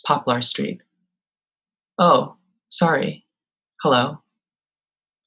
Poplar Street. Oh, sorry. Hello.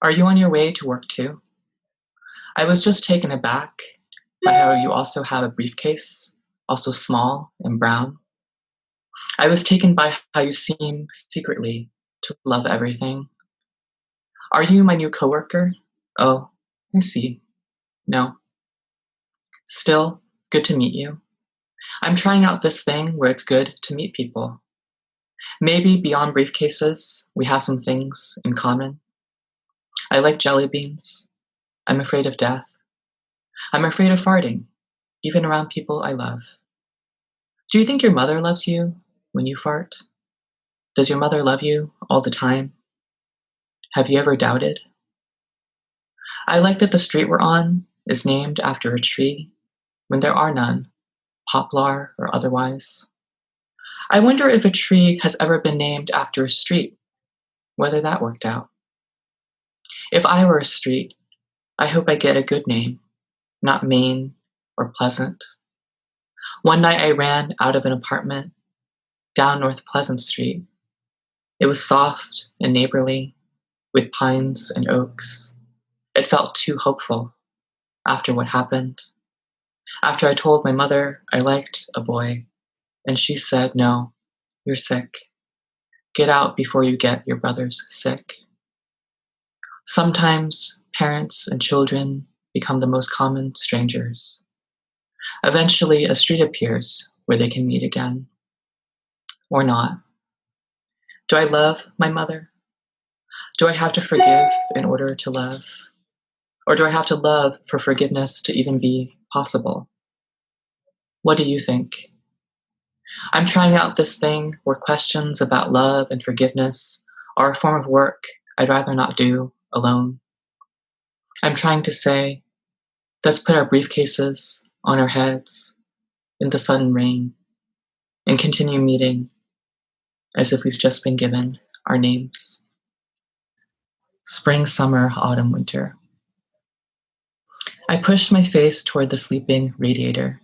Are you on your way to work too? I was just taken aback by how you also have a briefcase, also small and brown. I was taken by how you seem secretly to love everything. Are you my new coworker? Oh, I see. No. Still, good to meet you. I'm trying out this thing where it's good to meet people. Maybe beyond briefcases, we have some things in common. I like jelly beans. I'm afraid of death. I'm afraid of farting, even around people I love. Do you think your mother loves you when you fart? Does your mother love you all the time? Have you ever doubted? I like that the street we're on is named after a tree when there are none, poplar or otherwise. I wonder if a tree has ever been named after a street, whether that worked out. If I were a street, I hope I get a good name, not Main or Pleasant. One night I ran out of an apartment down North Pleasant Street. It was soft and neighborly, with pines and oaks. It felt too hopeful after what happened. After I told my mother I liked a boy, and she said, "No, you're sick. Get out before you get your brothers sick." Sometimes parents and children become the most common strangers. Eventually, a street appears where they can meet again. Or not. Do I love my mother? Do I have to forgive in order to love? Or do I have to love for forgiveness to even be possible? What do you think? I'm trying out this thing where questions about love and forgiveness are a form of work I'd rather not do alone. I'm trying to say, let's put our briefcases on our heads in the sudden rain and continue meeting as if we've just been given our names. Spring, summer, autumn, winter. I pushed my face toward the sleeping radiator.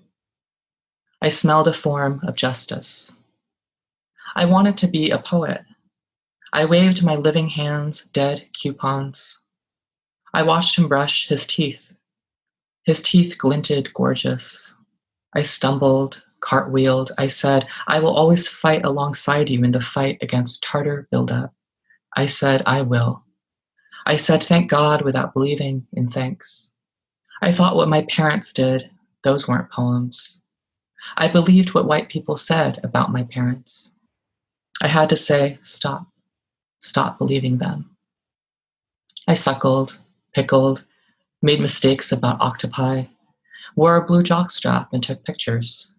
I smelled a form of justice. I wanted to be a poet. I waved my living hand's dead coupons. I watched him brush his teeth. His teeth glinted gorgeous. I stumbled, cartwheeled. I said, "I will always fight alongside you in the fight against Tartar buildup." I said, "I will." I said, "Thank God," without believing in thanks. I thought what my parents did, those weren't poems. I believed what white people said about my parents. I had to say, stop believing them. I suckled, pickled, made mistakes about octopi, wore a blue jockstrap and took pictures,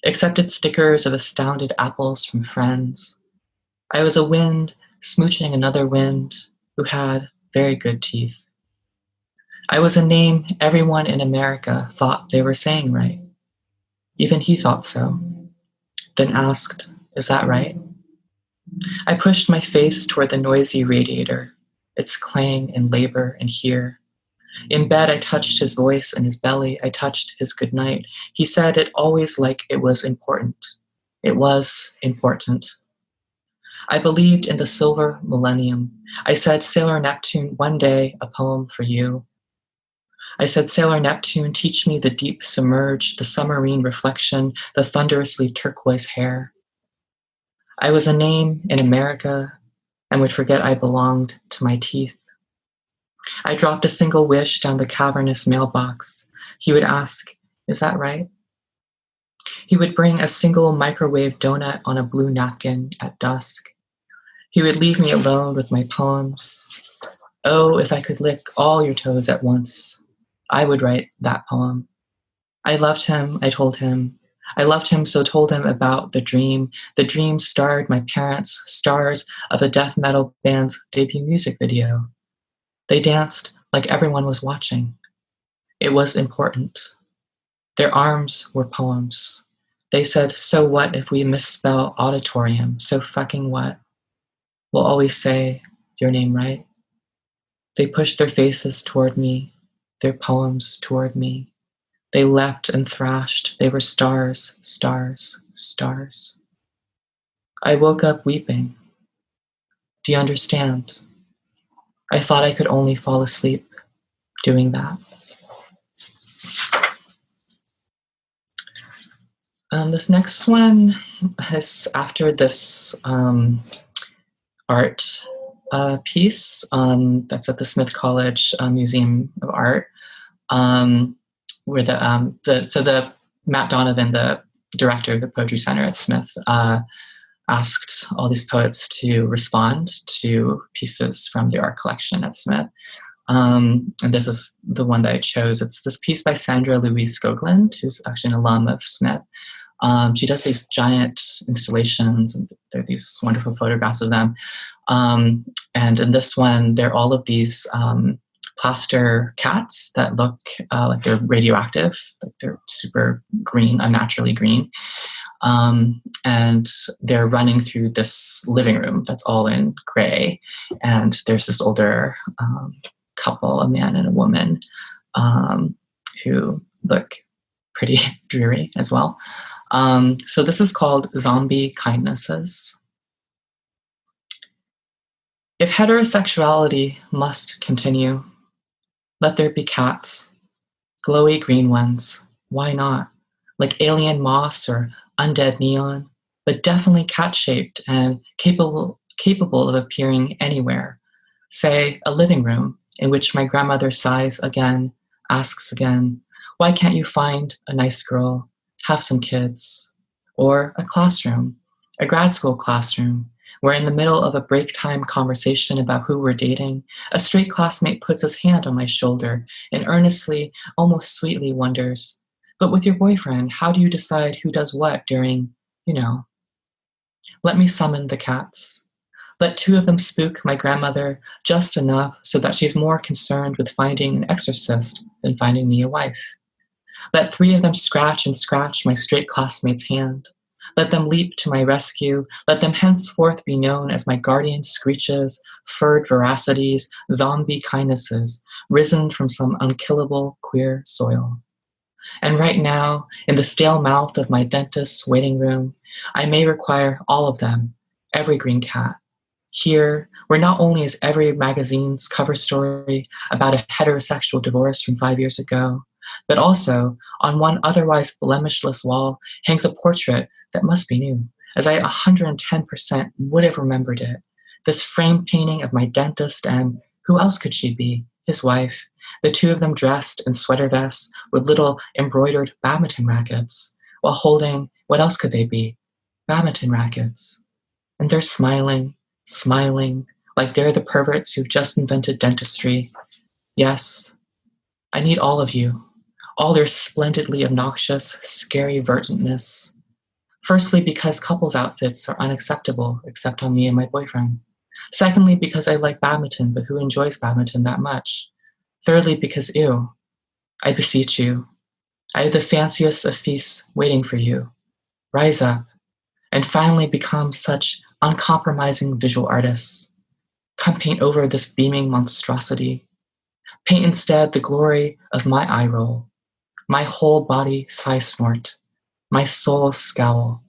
accepted stickers of astounded apples from friends. I was a wind smooching another wind who had very good teeth. I was a name everyone in America thought they were saying right. Even he thought so. Then asked, "Is that right?" I pushed my face toward the noisy radiator, its clang and labor and here. In bed, I touched his voice and his belly. I touched his goodnight. He said it always like it was important. It was important. I believed in the silver millennium. I said, "Sailor Neptune, one day, a poem for you." I said, "Sailor Neptune, teach me the deep submerged, the submarine reflection, the thunderously turquoise hair." I was a name in America and would forget I belonged to my teeth. I dropped a single wish down the cavernous mailbox. He would ask, "Is that right?" He would bring a single microwave donut on a blue napkin at dusk. He would leave me alone with my poems. Oh, if I could lick all your toes at once, I would write that poem. I loved him, I told him. I loved him, so told him about the dream. The dream starred my parents, stars of the death metal band's debut music video. They danced like everyone was watching. It was important. Their arms were poems. They said, "So what if we misspell auditorium? So fucking what? We'll always say your name right." They pushed their faces toward me, their poems toward me. They leapt and thrashed. They were stars, stars, stars. I woke up weeping. Do you understand? I thought I could only fall asleep doing that. This next one is after this art piece that's at the Smith College Museum of Art, where the Matt Donovan, the director of the Poetry Center at Smith, asked all these poets to respond to pieces from the art collection at Smith. And this is the one that I chose. It's this piece by Sandra Louise Skoglund, who's actually an alum of Smith. She does these giant installations, and there are these wonderful photographs of them. And in this one, there are all of these plaster cats that look like they're radioactive, like they're super green, unnaturally green. And they're running through this living room that's all in gray. And there's this older couple, a man and a woman, who look pretty dreary as well. So this is called Zombie Kindnesses. If heterosexuality must continue, let there be cats, glowy green ones. Why not? Like alien moss or undead neon, but definitely cat-shaped and capable of appearing anywhere. Say, a living room in which my grandmother sighs again, asks again, why can't you find a nice girl, have some kids? Or a classroom, a grad school classroom, where in the middle of a break time conversation about who we're dating, a straight classmate puts his hand on my shoulder and earnestly, almost sweetly wonders, but with your boyfriend, how do you decide who does what during, Let me summon the cats. Let two of them spook my grandmother just enough so that she's more concerned with finding an exorcist than finding me a wife. Let three of them scratch and scratch my straight classmate's hand. Let them leap to my rescue. Let them henceforth be known as my guardian screeches, furred veracities, zombie kindnesses, risen from some unkillable queer soil. And right now, in the stale mouth of my dentist's waiting room, I may require all of them, every green cat. Here, where not only is every magazine's cover story about a heterosexual divorce from 5 years ago, but also on one otherwise blemishless wall hangs a portrait that must be new, as I 110% would have remembered it. This frame painting of my dentist and, who else could she be? His wife, the two of them dressed in sweater vests with little embroidered badminton rackets, while holding, what else could they be? Badminton rackets. And they're smiling, like they're the perverts who've just invented dentistry. Yes, I need all of you, all their splendidly obnoxious, scary verdantness. Firstly, because couples outfits are unacceptable except on me and my boyfriend. Secondly, because I like badminton, but who enjoys badminton that much? Thirdly, because ew, I beseech you, I have the fanciest of feasts waiting for you. Rise up, and finally become such uncompromising visual artists. Come paint over this beaming monstrosity. Paint instead the glory of my eye roll, my whole body sigh snort, my soul scowl,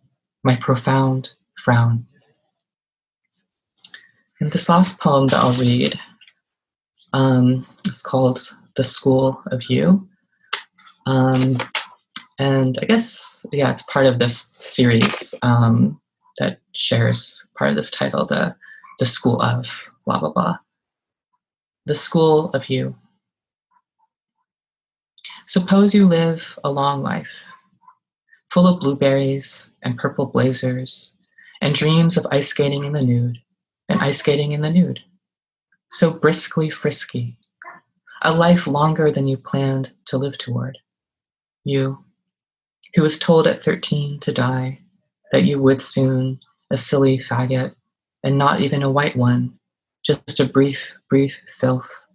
my profound frown. And this last poem that I'll read is called The School of You. And I guess, it's part of this series that shares part of this title, the School of blah, blah, blah. The School of You. Suppose you live a long life, full of blueberries and purple blazers, and dreams of ice skating in the nude, and ice skating in the nude. So briskly frisky, a life longer than you planned to live toward. You, who was told at 13 to die, that you would soon, a silly faggot, and not even a white one, just a brief filth,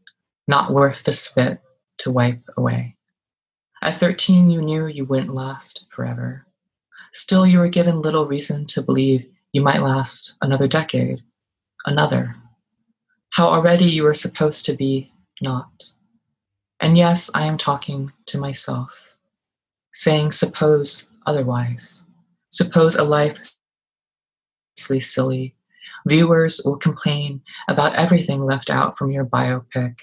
not worth the spit to wipe away. At 13 you knew you wouldn't last forever. Still you were given little reason to believe you might last another decade, another. How already you were supposed to be not. And yes, I am talking to myself, saying suppose otherwise. Suppose a life hilariously silly. Viewers will complain about everything left out from your biopic,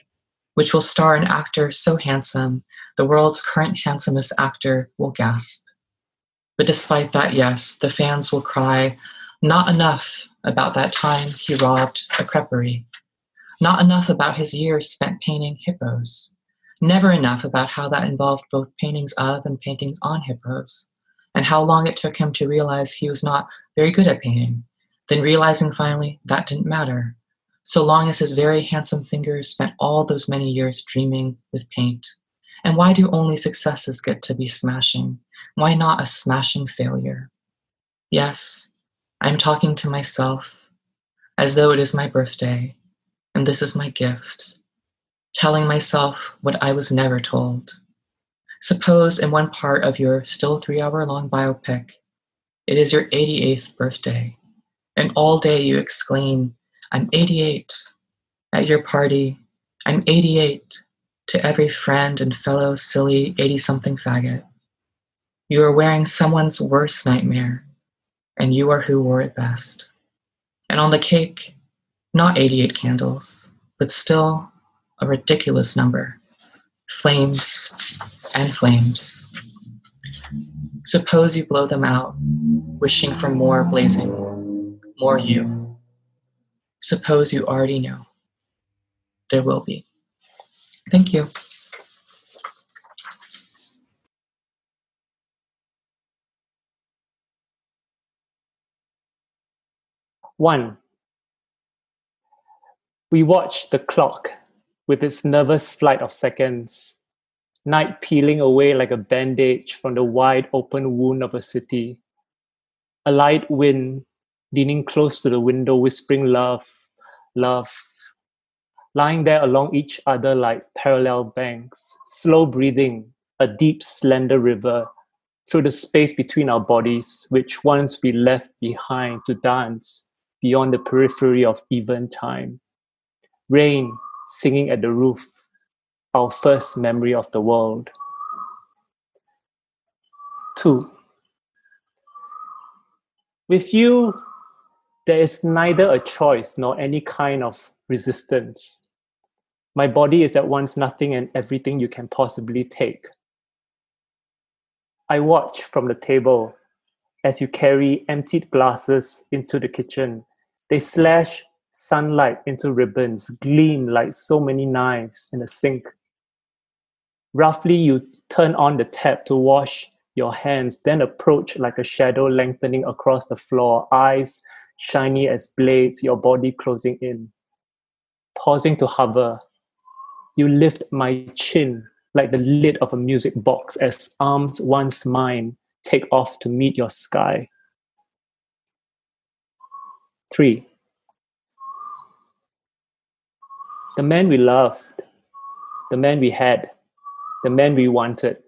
which will star an actor so handsome, the world's current handsomest actor will gasp. But despite that, yes, the fans will cry, not enough about that time he robbed a creperie. Not enough about his years spent painting hippos. Never enough about how that involved both paintings of and paintings on hippos, and how long it took him to realize he was not very good at painting, then realizing finally that didn't matter, so long as his very handsome fingers spent all those many years dreaming with paint. And why do only successes get to be smashing? Why not a smashing failure? Yes, I'm talking to myself, as though it is my birthday, and this is my gift, telling myself what I was never told. Suppose in one part of your still 3-hour-long biopic, it is your 88th birthday, and all day you exclaim, I'm 88. At your party, I'm 88, to every friend and fellow silly 80-something faggot. You are wearing someone's worst nightmare, and you are who wore it best. And on the cake, not 88 candles, but still a ridiculous number. Flames and flames. Suppose you blow them out, wishing for more blazing, more you. Suppose you already know. There will be. Thank you. One, we watch the clock with its nervous flight of seconds, night peeling away like a bandage from the wide open wound of a city. A light wind leaning close to the window, whispering love, love, lying there along each other like parallel banks, slow breathing, a deep, slender river through the space between our bodies, which once we left behind to dance beyond the periphery of even time. Rain singing at the roof, our first memory of the world. 2. With you, there is neither a choice nor any kind of resistance. My body is at once nothing and everything you can possibly take. I watch from the table as you carry emptied glasses into the kitchen. They slash sunlight into ribbons, gleam like so many knives in a sink. Roughly, you turn on the tap to wash your hands, then approach like a shadow lengthening across the floor, eyes shiny as blades, your body closing in. Pausing to hover, you lift my chin like the lid of a music box as arms once mine take off to meet your sky. 3. The man we loved, the man we had, the man we wanted.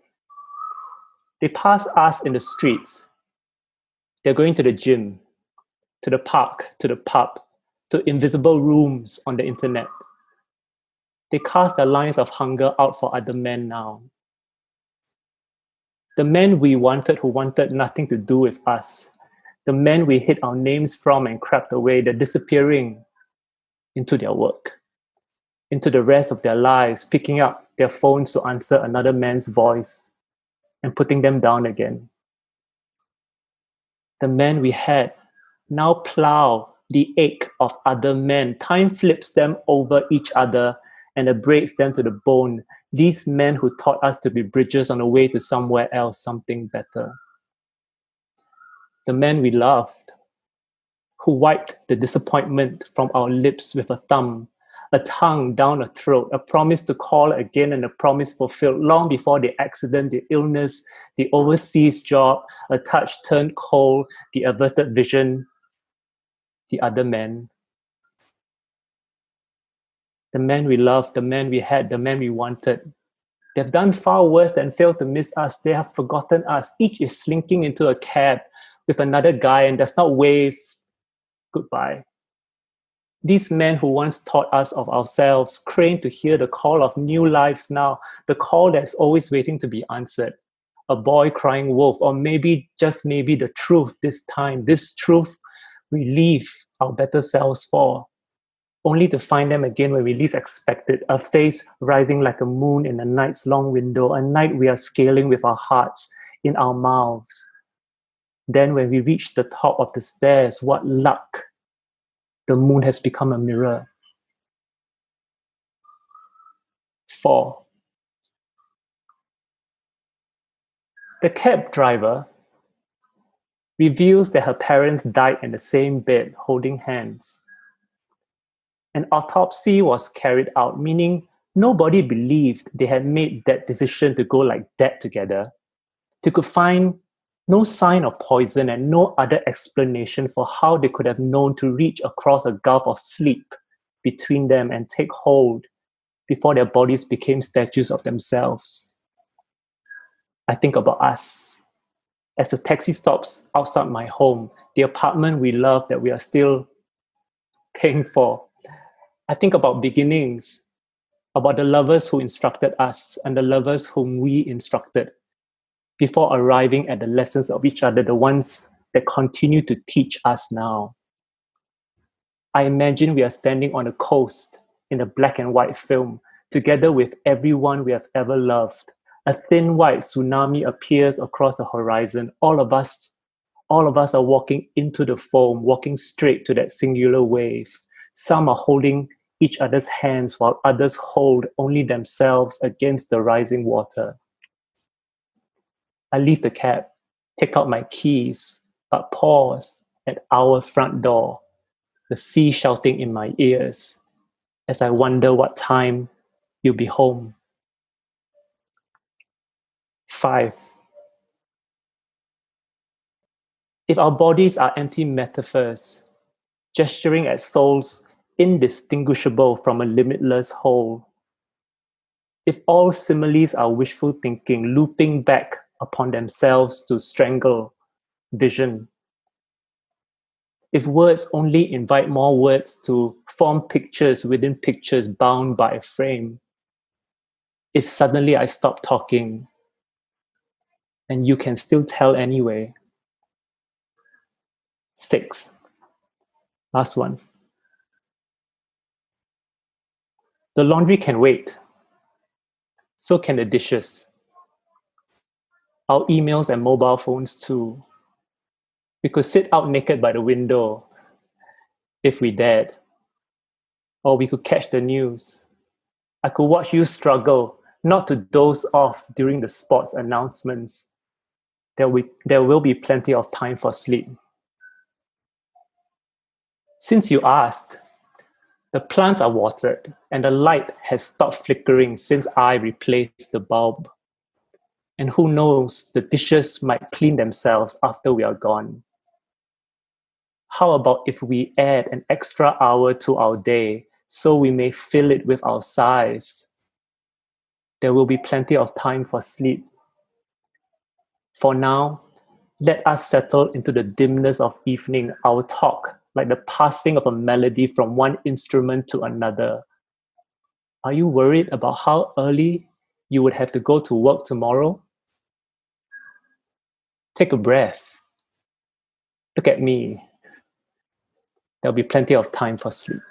They pass us in the streets. They're going to the gym, to the park, to the pub, to invisible rooms on the internet. They cast their lines of hunger out for other men now. The men we wanted who wanted nothing to do with us. The men we hid our names from and crept away, they're disappearing into their work, into the rest of their lives, picking up their phones to answer another man's voice and putting them down again. The men we had now plow the ache of other men. Time flips them over each other and abrades them to the bone. These men who taught us to be bridges on the way to somewhere else, something better. The men we loved, who wiped the disappointment from our lips with a thumb, a tongue down a throat, a promise to call again and a promise fulfilled long before the accident, the illness, the overseas job, a touch turned cold, the averted vision, the other men. The men we loved, the men we had, the men we wanted. They've done far worse than fail to miss us. They have forgotten us. Each is slinking into a cab with another guy and does not wave goodbye. These men who once taught us of ourselves crane to hear the call of new lives now, the call that's always waiting to be answered. A boy crying wolf, or maybe, just maybe, the truth this time, this truth we leave our better selves for, only to find them again when we least expect it, a face rising like a moon in a night's long window, a night we are scaling with our hearts in our mouths. Then when we reach the top of the stairs, what luck! The moon has become a mirror. 4. The cab driver reveals that her parents died in the same bed, holding hands. An autopsy was carried out, meaning nobody believed they had made that decision to go like that together. They could find no sign of poison and no other explanation for how they could have known to reach across a gulf of sleep between them and take hold before their bodies became statues of themselves. I think about us. As the taxi stops outside my home, the apartment we love that we are still paying for, I think about beginnings, about the lovers who instructed us and the lovers whom we instructed before arriving at the lessons of each other, the ones that continue to teach us now. I imagine we are standing on a coast in a black and white film, together with everyone we have ever loved. A thin white tsunami appears across the horizon. All of us are walking into the foam, walking straight to that singular wave. Some are holding each other's hands while others hold only themselves against the rising water. I leave the cab, take out my keys, but pause at our front door, the sea shouting in my ears as I wonder what time you'll be home. 5. If our bodies are empty metaphors, gesturing at souls indistinguishable from a limitless whole, if all similes are wishful thinking, looping back upon themselves to strangle vision, if words only invite more words to form pictures within pictures bound by a frame, if suddenly I stop talking and you can still tell anyway. 6. Last one. The laundry can wait. So can the dishes. Our emails and mobile phones too. We could sit out naked by the window if we dared. Or we could catch the news. I could watch you struggle not to doze off during the sports announcements. There will be plenty of time for sleep. Since you asked, the plants are watered and the light has stopped flickering since I replaced the bulb. And who knows, the dishes might clean themselves after we are gone. How about if we add an extra hour to our day so we may fill it with our sighs? There will be plenty of time for sleep. For now, let us settle into the dimness of evening, our talk, like the passing of a melody from one instrument to another. Are you worried about how early you would have to go to work tomorrow? Take a breath. Look at me. There'll be plenty of time for sleep.